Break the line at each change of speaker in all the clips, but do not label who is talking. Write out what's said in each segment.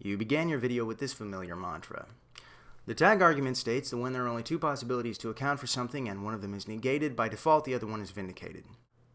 You began your video with this familiar mantra. The tag argument states that when there are only two possibilities to account for something and one of them is negated, by default the other one is vindicated.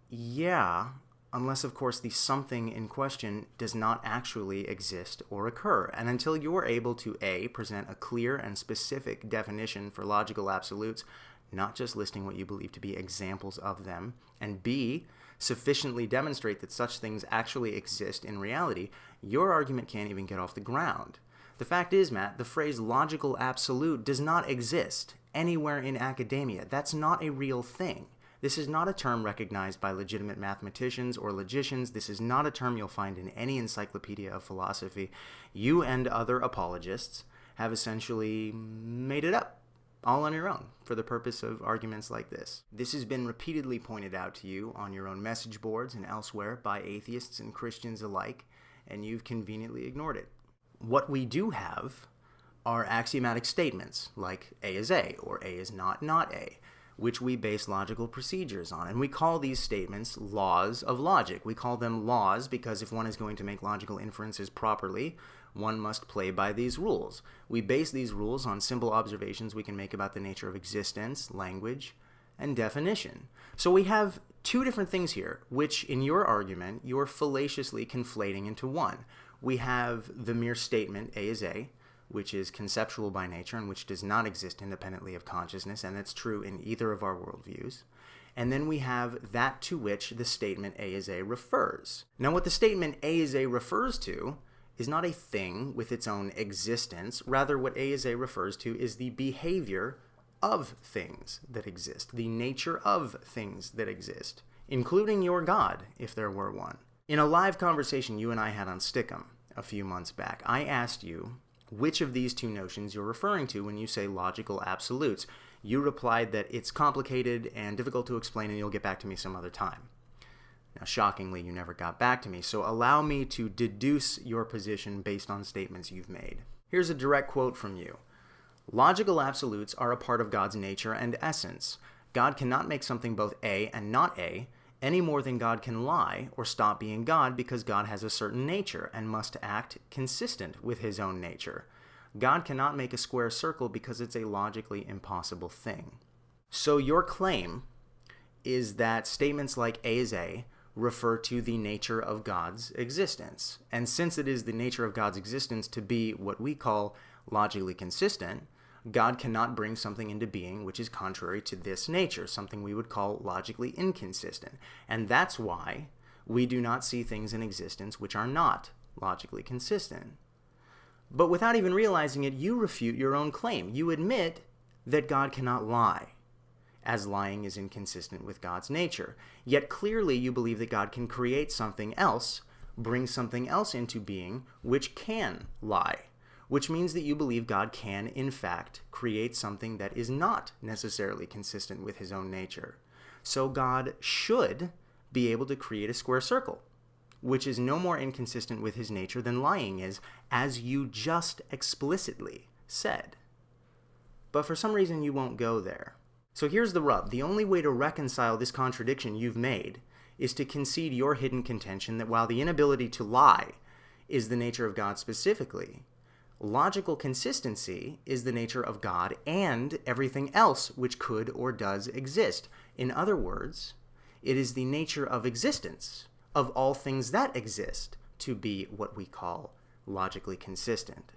Yeah, unless of course the something in question does not actually exist or occur, and until you are able to A, present a clear and specific definition for logical absolutes, not just listing what you believe to be examples of them, and B, sufficiently demonstrate that such things actually exist in reality, your argument can't even get off the ground. The fact is, Matt, the phrase logical absolute does not exist anywhere in academia. That's not a real thing. This is not a term recognized by legitimate mathematicians or logicians. This is not a term you'll find in any encyclopedia of philosophy. You and other apologists have essentially made it up, all on your own, for the purpose of arguments like this. This has been repeatedly pointed out to you on your own message boards and elsewhere by atheists and Christians alike, and you've conveniently ignored it. What we do have are axiomatic statements, like A is A, or A is not A, which we base logical procedures on. And we call these statements laws of logic. We call them laws because if one is going to make logical inferences properly, one must play by these rules. We base these rules on simple observations we can make about the nature of existence, language, and definition. So we have two different things here, which in your argument, you're fallaciously conflating into one. We have the mere statement, A is A, which is conceptual by nature and which does not exist independently of consciousness, and that's true in either of our worldviews. And then we have that to which the statement A is A refers. Now, what the statement A is A refers to is not a thing with its own existence. Rather, what A is A refers to is the behavior of things that exist, the nature of things that exist, including your God, if there were one. In a live conversation you and I had on Stickum a few months back, I asked you which of these two notions you're referring to when you say logical absolutes. You replied that it's complicated and difficult to explain and you'll get back to me some other time. Now, shockingly, you never got back to me, so allow me to deduce your position based on statements you've made. Here's a direct quote from you. Logical absolutes are a part of God's nature and essence. God cannot make something both A and not A, any more than God can lie or stop being God because God has a certain nature and must act consistent with his own nature. God cannot make a square circle because it's a logically impossible thing. So your claim is that statements like A is A refer to the nature of God's existence. And since it is the nature of God's existence to be what we call logically consistent, God cannot bring something into being which is contrary to this nature, something we would call logically inconsistent. And that's why we do not see things in existence which are not logically consistent. But without even realizing it, you refute your own claim. You admit that God cannot lie, as lying is inconsistent with God's nature. Yet clearly you believe that God can create something else, bring something else into being which can lie, which means that you believe God can, in fact, create something that is not necessarily consistent with his own nature. So God should be able to create a square circle, which is no more inconsistent with his nature than lying is, as you just explicitly said. But for some reason you won't go there. So here's the rub. The only way to reconcile this contradiction you've made is to concede your hidden contention that while the inability to lie is the nature of God specifically, logical consistency is the nature of God and everything else which could or does exist. In other words, it is the nature of existence, of all things that exist, to be what we call logically consistent,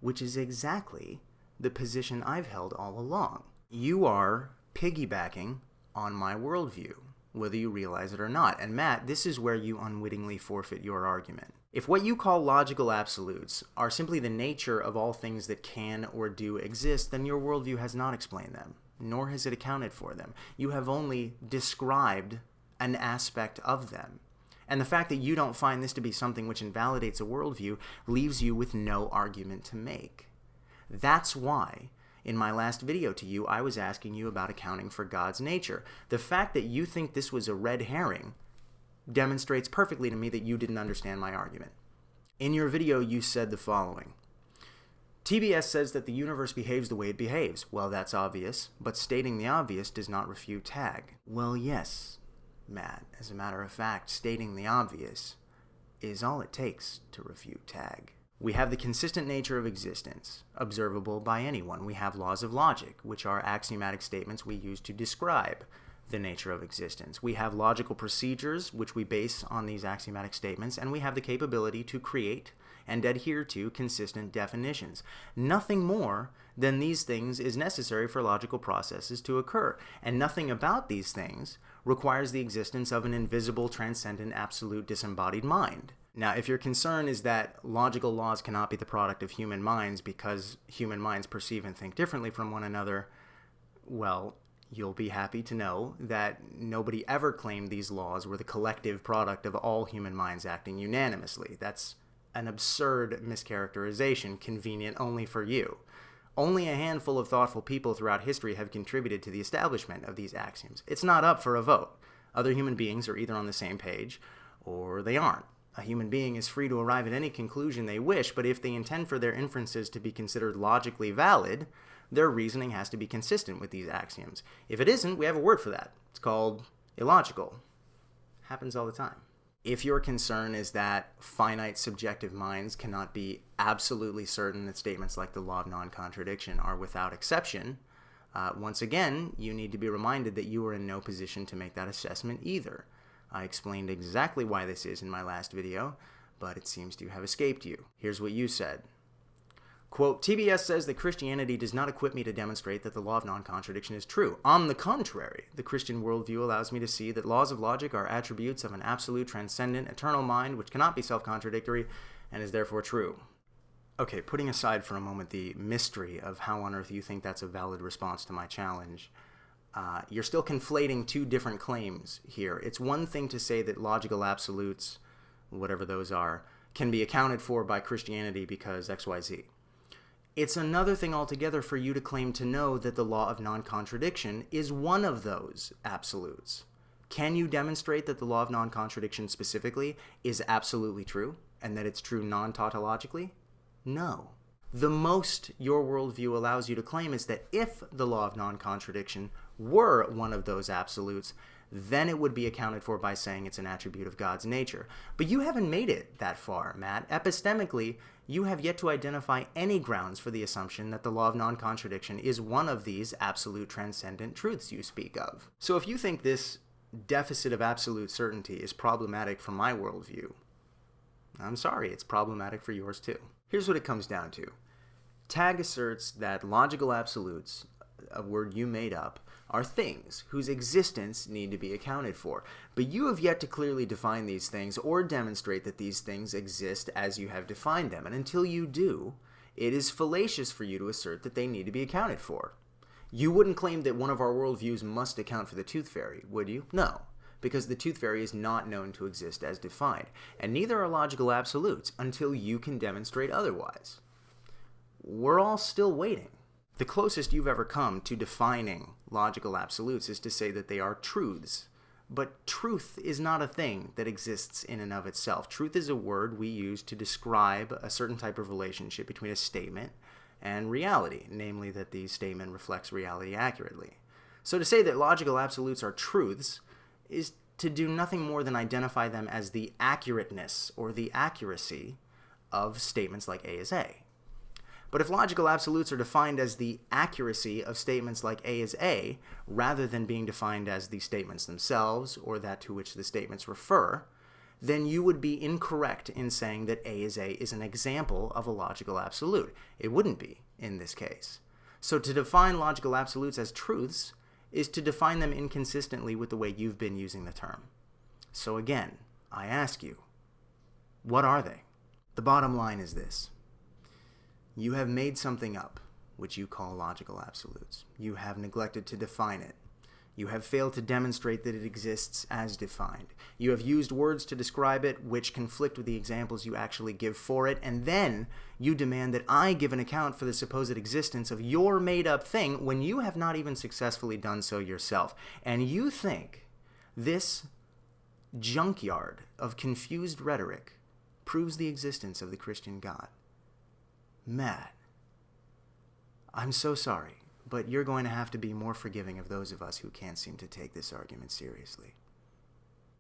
which is exactly the position I've held all along. You are piggybacking on my worldview, whether you realize it or not. And Matt, this is where you unwittingly forfeit your argument. If what you call logical absolutes are simply the nature of all things that can or do exist, then your worldview has not explained them, nor has it accounted for them. You have only described an aspect of them. And the fact that you don't find this to be something which invalidates a worldview leaves you with no argument to make. That's why in my last video to you, I was asking you about accounting for God's nature. The fact that you think this was a red herring demonstrates perfectly to me that you didn't understand my argument. In your video, you said the following. TBS says that the universe behaves the way it behaves. Well, that's obvious, but stating the obvious does not refute tag. Well, yes, Matt. As a matter of fact, stating the obvious is all it takes to refute tag. We have the consistent nature of existence, observable by anyone. We have laws of logic, which are axiomatic statements we use to describe the nature of existence. We have logical procedures, which we base on these axiomatic statements, and we have the capability to create and adhere to consistent definitions. Nothing more than these things is necessary for logical processes to occur, and nothing about these things requires the existence of an invisible, transcendent, absolute, disembodied mind. Now, if your concern is that logical laws cannot be the product of human minds because human minds perceive and think differently from one another, well, you'll be happy to know that nobody ever claimed these laws were the collective product of all human minds acting unanimously. That's an absurd mischaracterization, convenient only for you. Only a handful of thoughtful people throughout history have contributed to the establishment of these axioms. It's not up for a vote. Other human beings are either on the same page or they aren't. A human being is free to arrive at any conclusion they wish, but if they intend for their inferences to be considered logically valid, their reasoning has to be consistent with these axioms. If it isn't, we have a word for that. It's called illogical. Happens all the time. If your concern is that finite subjective minds cannot be absolutely certain that statements like the law of non-contradiction are without exception, once again, you need to be reminded that you are in no position to make that assessment either. I explained exactly why this is in my last video, but it seems to have escaped you. Here's what you said. Quote, TBS says that Christianity does not equip me to demonstrate that the law of non-contradiction is true. On the contrary, the Christian worldview allows me to see that laws of logic are attributes of an absolute, transcendent, eternal mind which cannot be self-contradictory and is therefore true. Okay, putting aside for a moment the mystery of how on earth you think that's a valid response to my challenge, you're still conflating two different claims here. It's one thing to say that logical absolutes, whatever those are, can be accounted for by Christianity because XYZ. It's another thing altogether for you to claim to know that the law of non-contradiction is one of those absolutes. Can you demonstrate that the law of non-contradiction specifically is absolutely true, and that it's true non-tautologically? No. The most your worldview allows you to claim is that if the law of non-contradiction were one of those absolutes, then it would be accounted for by saying it's an attribute of God's nature. But you haven't made it that far, Matt. Epistemically, you have yet to identify any grounds for the assumption that the law of non-contradiction is one of these absolute transcendent truths you speak of. So if you think this deficit of absolute certainty is problematic for my worldview, I'm sorry, it's problematic for yours too. Here's what it comes down to. Tag asserts that logical absolutes, a word you made up, are things whose existence need to be accounted for. But you have yet to clearly define these things or demonstrate that these things exist as you have defined them. And until you do, it is fallacious for you to assert that they need to be accounted for. You wouldn't claim that one of our worldviews must account for the tooth fairy, would you? No, because the tooth fairy is not known to exist as defined. And neither are logical absolutes until you can demonstrate otherwise. We're all still waiting. The closest you've ever come to defining logical absolutes is to say that they are truths. But truth is not a thing that exists in and of itself. Truth is a word we use to describe a certain type of relationship between a statement and reality, namely that the statement reflects reality accurately. So to say that logical absolutes are truths is to do nothing more than identify them as the accurateness or the accuracy of statements like A is A. But if logical absolutes are defined as the accuracy of statements like A is A, rather than being defined as the statements themselves or that to which the statements refer, then you would be incorrect in saying that A is an example of a logical absolute. It wouldn't be in this case. So to define logical absolutes as truths is to define them inconsistently with the way you've been using the term. So again, I ask you, what are they? The bottom line is this. You have made something up, which you call logical absolutes. You have neglected to define it. You have failed to demonstrate that it exists as defined. You have used words to describe it which conflict with the examples you actually give for it, and then you demand that I give an account for the supposed existence of your made-up thing when you have not even successfully done so yourself. And you think this junkyard of confused rhetoric proves the existence of the Christian God. Matt, I'm so sorry, but you're going to have to be more forgiving of those of us who can't seem to take this argument seriously.